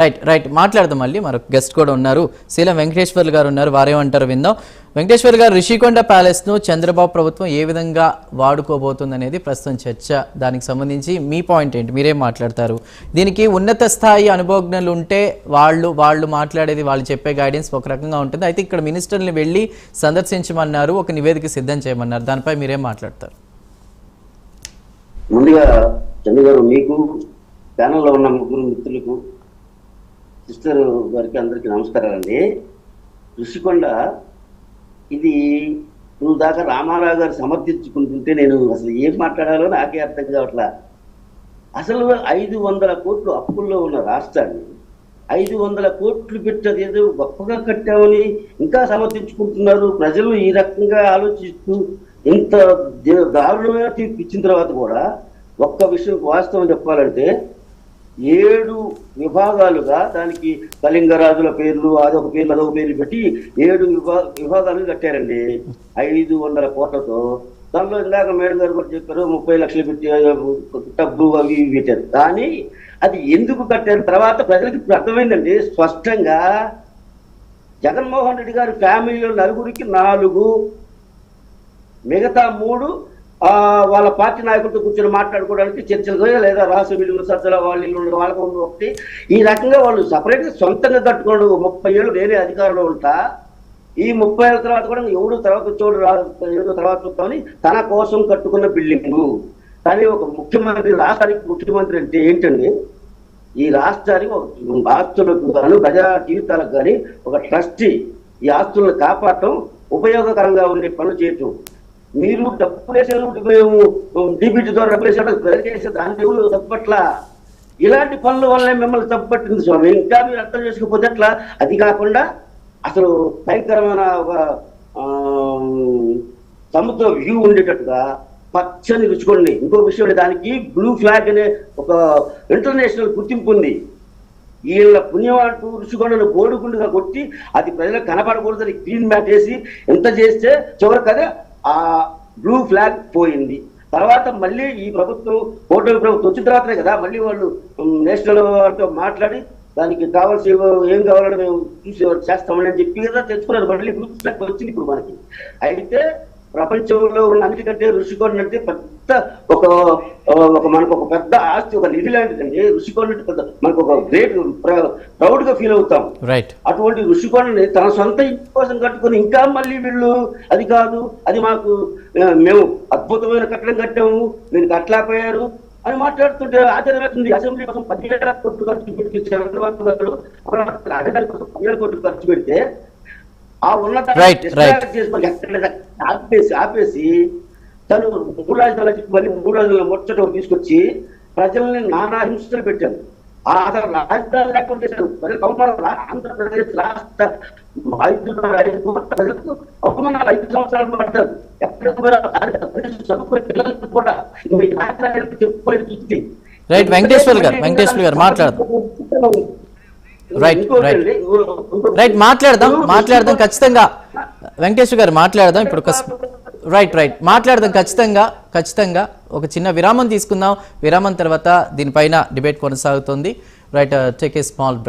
Right right మాట్లాడదాం. మళ్ళీ మరొక గెస్ట్ కూడా ఉన్నారు, శీలం వెంకటేశ్వర్లు గారు ఉన్నారు, వారేమంటారు విందాం. వెంకటేశ్వర్ గారు, రిషికొండ ప్యాలెస్ ను చంద్రబాబు ప్రభుత్వం ఏ విధంగా వాడుకోబోతుంది అనేది ప్రస్తుతం చర్చ. దానికి సంబంధించి మీ పాయింట్ ఏంటి, మీరేం మాట్లాడతారు? దీనికి ఉన్నత స్థాయి అనుభవజ్ఞులు ఉంటే వాళ్ళు మాట్లాడేది, వాళ్ళు చెప్పే గైడెన్స్ ఒక రకంగా ఉంటుంది. అయితే ఇక్కడ మినిస్టర్ని వెళ్ళి సందర్శించమన్నారు, ఒక నివేదిక సిద్ధం చేయమన్నారు, దానిపై మీరేం మాట్లాడతారు? ముందుగా చంద్ర గారు, మీకు ప్యానల్లో ఉన్న ముగ్గురు మిత్రులకు, సిస్టర్ గారికి అందరికీ నమస్కారాలండి. ఋషికొండ ఇది నువ్వు దాకా రామారావు గారు సమర్థించుకుంటుంటే నేను అసలు ఏం మాట్లాడాలో నాకే అర్థం కావట్లా. అసలు 500 కోట్లు అప్పుల్లో ఉన్న రాష్ట్రాన్ని 500 కోట్లు పెట్టేది ఏదో గొప్పగా కట్టామని ఇంకా సమర్థించుకుంటున్నారు. ప్రజలు ఈ రకంగా ఆలోచిస్తూ ఇంత దారుణమైన తీర్పు ఇచ్చిన తర్వాత కూడా ఒక్క విషయం వాస్తవం చెప్పాలంటే 7 విభాగాలుగా దానికి కళింగరాజుల పేర్లు అదొక పేర్లు పెట్టి 7 విభాగాలు కట్టారండి 500 కోట్లతో. దానిలో ఇందాక మేడం గారు కూడా చెప్పారు 30 లక్షలు పెట్టి డబ్బు అవి పెట్టారు. కానీ అది ఎందుకు కట్టారు తర్వాత ప్రజలకు ఇప్పుడు అర్థమైందండి స్పష్టంగా. జగన్మోహన్ రెడ్డి గారి ఫ్యామిలీలో 4కి 4, మిగతా 3 వాళ్ళ పార్టీ నాయకులతో కూర్చొని మాట్లాడుకోవడానికి చర్చలు లేదా రాష్ట్ర బిల్లు సజ్జల వాళ్ళకు ఒకటి ఈ రకంగా వాళ్ళు సపరేట్గా సొంతంగా కట్టుకోవడం. 30 ఏళ్ళు నేనే అధికారంలో ఉంటా, ఈ 30 ఏళ్ళ తర్వాత కూడా ఎవడు తర్వాత వచ్చేవాడు తర్వాత చూస్తామని తన కోసం కట్టుకున్న బిల్డింగు. కానీ ఒక ముఖ్యమంత్రి, రాష్ట్రానికి ముఖ్యమంత్రి అంటే ఏంటండి, ఈ రాష్ట్రానికి ఆస్తులకు కానీ ప్రజా జీవితాలకు కానీ ఒక ట్రస్టీ ఈ ఆస్తులను కాపాడటం, ఉపయోగకరంగా ఉండే పనులు చేయటం. మీరు డబ్బు వేసారు, డీబీటీ ద్వారా డబ్బు వేసారు, చేసే దాని తప్పట్ల ఇలాంటి పనుల వల్లే మిమ్మల్ని తప్పట్టింది స్వామి. ఇంకా మీరు అర్థం చేసుకోకపోతే అట్లా. అది కాకుండా అసలు భయంకరమైన ఒక సముద్ర వ్యూ ఉండేటట్టుగా పచ్చని రుచుకోండి. ఇంకో విషయం, దానికి బ్లూ ఫ్లాగ్ అనే ఒక ఇంటర్నేషనల్ గుర్తింపు ఉంది. వీళ్ళ పుణ్యం అంటూ రుషికొండను బోడుగుండుగా కొట్టి అది ప్రజలకు కనపడకూడదని గ్రీన్ మ్యాట్ వేసి ఎంత చేస్తే చివరికి అదే ఆ బ్లూ ఫ్లాగ్ పోయింది. తర్వాత మళ్ళీ ఈ ప్రభుత్వం ఓటమి ప్రభుత్వం వచ్చిన తర్వాతనే కదా మళ్ళీ వాళ్ళు నేషనల్ వాళ్ళతో మాట్లాడి దానికి కావాల్సి ఏం కావాలని మేము చూసి చేస్తామని చెప్పి కదా తెచ్చుకున్నారు. మళ్ళీ బ్లూ ఫ్లాగ్ వచ్చింది ఇప్పుడు మనకి. అయితే ప్రపంచంలో ఉన్న అన్నిటికంటే ఋషికొండ అంటే పెద్ద మనకు ఒక పెద్ద ఆస్తి, ఒక నిధి లాంటిదండి ఋషికొండ. పెద్ద మనకు ఒక గ్రేట్ ప్రౌడ్ గా ఫీల్ అవుతాం. అటువంటి ఋషికొండని తన సొంత ఇంటి కోసం కట్టుకుని ఇంకా మళ్ళీ వీళ్ళు అది కాదు, అది మాకు మేము అద్భుతమైన కట్టడం కట్టాము, మీరు కట్టలేకపోయారు అని మాట్లాడుతుంటే ఆశ్చర్యం అవుతుంది. అసెంబ్లీ కోసం 10,000 కోట్లు ఖర్చు పెట్టి చంద్రబాబు గారు రాజధాని కోసం 10,000 కోట్లు ఖర్చు పెడితే ఆ ఉన్నత ఆపేసి తను 3 రాజధానులు మళ్ళీ 3 రాజధానుల ముచ్చట తీసుకొచ్చి ప్రజల్ని నానా హింసలు పెట్టారు. అసలు రాజధాని లేకుండా చేశారు. ప్రజలకు అవమానాలు. ఆంధ్రప్రదేశ్ రాష్ట్ర 5 ప్రజలకు అవమానాలు 5 సంవత్సరాలు పడతారు. చదువుకునే పిల్లలకు కూడా చెప్పుకోలేదు చూస్తే. రైట్ వెంకటేశ్వర్ గారు మాట్లాడదాం. రైట్ మాట్లాడదాం ఖచ్చితంగా. వెంకటేశ్వర్ గారు మాట్లాడదాం ఇప్పుడు. రైట్ మాట్లాడదాం ఖచ్చితంగా. ఒక చిన్న విరామం తీసుకుందాం. విరామం తర్వాత దీనిపైన డిబేట్ కొనసాగుతుంది. Right, take a small break.